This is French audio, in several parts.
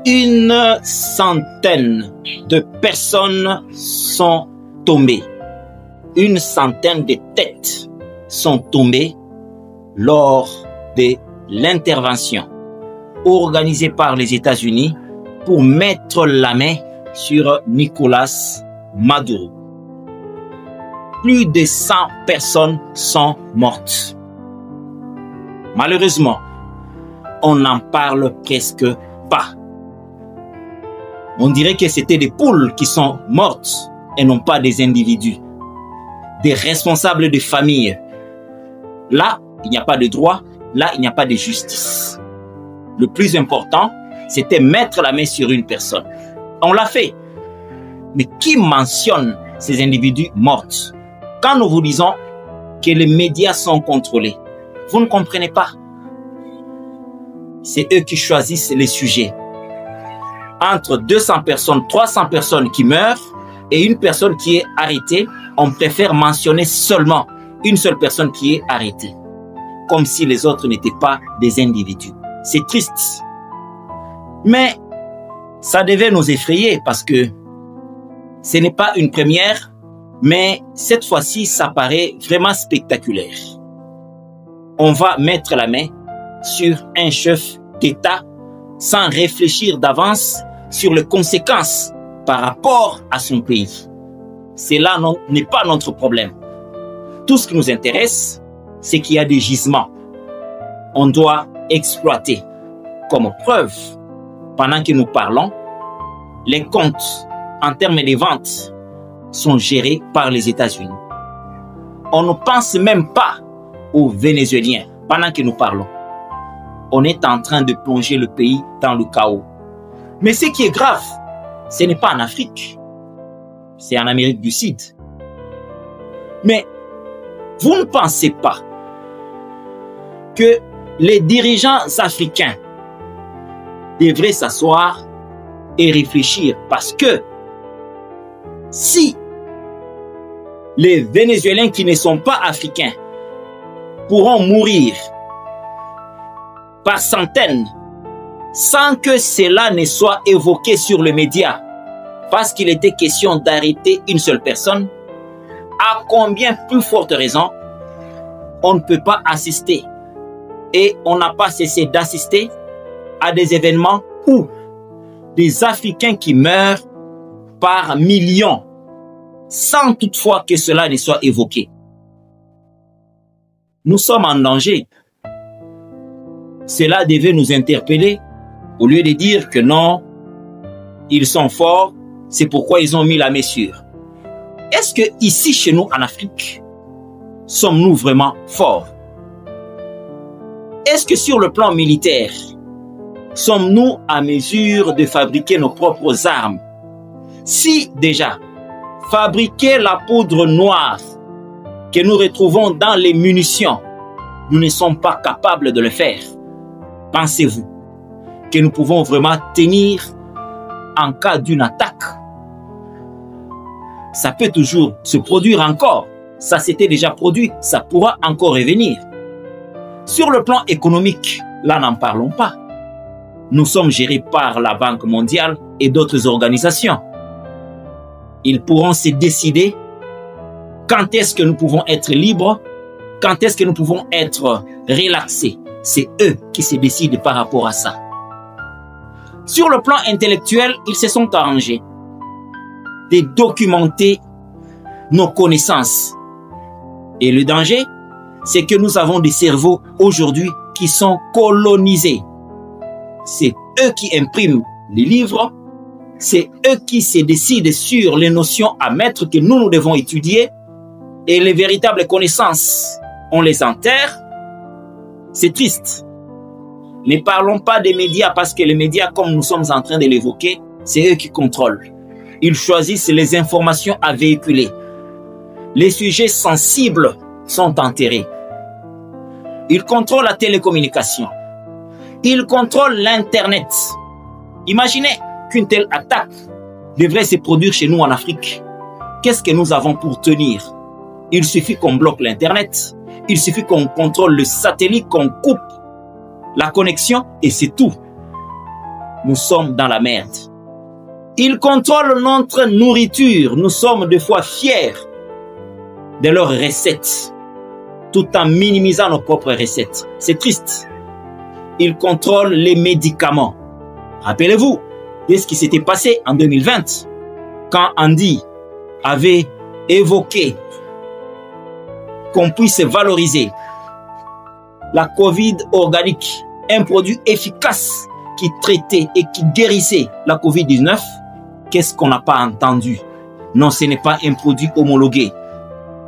Une centaine de personnes sont tombées. Une centaine de têtes sont tombées lors de l'intervention organisée par les États-Unis pour mettre la main sur Nicolás Maduro. Plus de 100 personnes sont mortes. Malheureusement, on n'en parle presque pas. On dirait que c'était des poules qui sont mortes et non pas des individus, des responsables de famille. Là, il n'y a pas de droit, là, il n'y a pas de justice. Le plus important, c'était mettre la main sur une personne. On l'a fait. Mais qui mentionne ces individus morts? Quand nous vous disons que les médias sont contrôlés, vous ne comprenez pas. C'est eux qui choisissent les sujets. Entre 200 personnes, 300 personnes qui meurent et une personne qui est arrêtée, on préfère mentionner seulement une seule personne qui est arrêtée, comme si les autres n'étaient pas des individus. C'est triste. Mais ça devait nous effrayer parce que ce n'est pas une première, mais cette fois-ci, ça paraît vraiment spectaculaire. On va mettre la main sur un chef d'État sans réfléchir d'avance sur les conséquences par rapport à son pays. Cela n'est pas notre problème. Tout ce qui nous intéresse, c'est qu'il y a des gisements. On doit exploiter. Comme preuve, pendant que nous parlons, les comptes en termes de ventes sont gérés par les États-Unis. On ne pense même pas aux Vénézuéliens pendant que nous parlons. On est en train de plonger le pays dans le chaos. Mais ce qui est grave, ce n'est pas en Afrique, c'est en Amérique du Sud. Mais vous ne pensez pas que les dirigeants africains devraient s'asseoir et réfléchir parce que si les Vénézuéliens qui ne sont pas africains pourront mourir par centaines sans que cela ne soit évoqué sur les médias parce qu'il était question d'arrêter une seule personne, à combien plus forte raison on ne peut pas assister et on n'a pas cessé d'assister à des événements où des Africains qui meurent par millions sans toutefois que cela ne soit évoqué. Nous sommes en danger. Cela devait nous interpeller au lieu de dire que non, ils sont forts, c'est pourquoi ils ont mis la main sur. Est-ce que ici, chez nous, en Afrique, sommes-nous vraiment forts? Est-ce que sur le plan militaire, sommes-nous à mesure de fabriquer nos propres armes? Si déjà, fabriquer la poudre noire que nous retrouvons dans les munitions, nous ne sommes pas capables de le faire, pensez-vous que nous pouvons vraiment tenir en cas d'une attaque? Ça peut toujours se produire encore. Ça s'était déjà produit, ça pourra encore revenir. Sur le plan économique, là, n'en parlons pas. Nous sommes gérés par la Banque mondiale et d'autres organisations. Ils pourront se décider quand est-ce que nous pouvons être libres, quand est-ce que nous pouvons être relaxés. C'est eux qui se décident par rapport à ça. Sur le plan intellectuel, ils se sont arrangés de documenter nos connaissances. Et le danger, c'est que nous avons des cerveaux aujourd'hui qui sont colonisés. C'est eux qui impriment les livres, c'est eux qui se décident sur les notions à mettre que nous devons étudier, et les véritables connaissances, on les enterre. C'est triste. Ne parlons pas des médias parce que les médias, comme nous sommes en train de l'évoquer, c'est eux qui contrôlent. Ils choisissent les informations à véhiculer. Les sujets sensibles sont enterrés. Ils contrôlent la télécommunication. Ils contrôlent l'Internet. Imaginez qu'une telle attaque devrait se produire chez nous en Afrique. Qu'est-ce que nous avons pour tenir? Il suffit qu'on bloque l'Internet. Il suffit qu'on contrôle le satellite, qu'on coupe la connexion et c'est tout. nous sommes dans la merde. Ils contrôlent notre nourriture. Nous sommes des fois fiers de leurs recettes, tout en minimisant nos propres recettes. C'est triste. Ils contrôlent les médicaments. Rappelez-vous de ce qui s'était passé en 2020, quand Andy avait évoqué qu'on puisse valoriser la COVID organique, un produit efficace qui traitait et qui guérissait la COVID-19. Qu'est-ce qu'on n'a pas entendu? Non, ce n'est pas un produit homologué.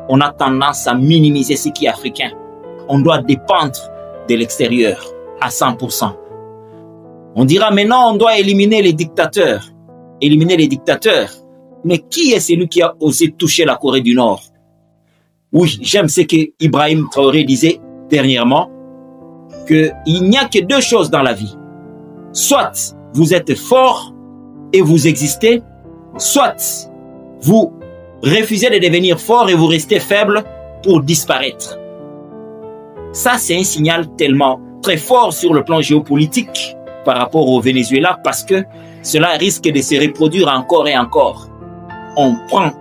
On a tendance à minimiser ce qui est africain. On doit dépendre de l'extérieur à 100%. On dira maintenant on doit éliminer les dictateurs. Éliminer les dictateurs. Mais qui est celui qui a osé toucher la Corée du Nord? Oui, j'aime ce que Ibrahim Traoré disait dernièrement, qu'il n'y a que deux choses dans la vie. Soit vous êtes fort et vous existez, soit vous refusez de devenir fort et vous restez faible pour disparaître. Ça, c'est un signal tellement très fort sur le plan géopolitique par rapport au Venezuela, parce que cela risque de se reproduire encore et encore. On prend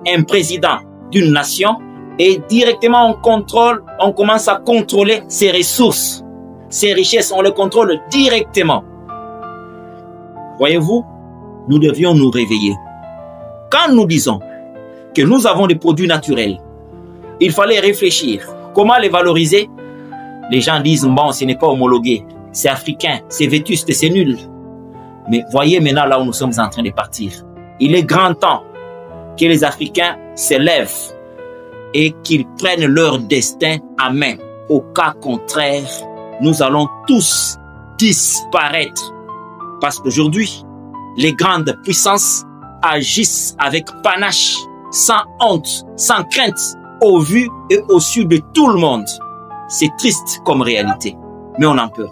un président d'une nation et directement on commence à contrôler ses ressources, ses richesses, on les contrôle directement. Voyez-vous, nous devions nous réveiller. Quand nous disons que nous avons des produits naturels, il fallait réfléchir. Comment les valoriser? Les gens disent, bon, ce n'est pas homologué, c'est africain, c'est vétuste, c'est nul. Mais voyez maintenant là où nous sommes en train de partir. Il est grand temps que les Africains se lèvent et qu'ils prennent leur destin en main. Au cas contraire, nous allons tous disparaître. Parce qu'aujourd'hui, les grandes puissances agissent avec panache, sans honte, sans crainte, au vu et au su de tout le monde. C'est triste comme réalité, mais on en peut.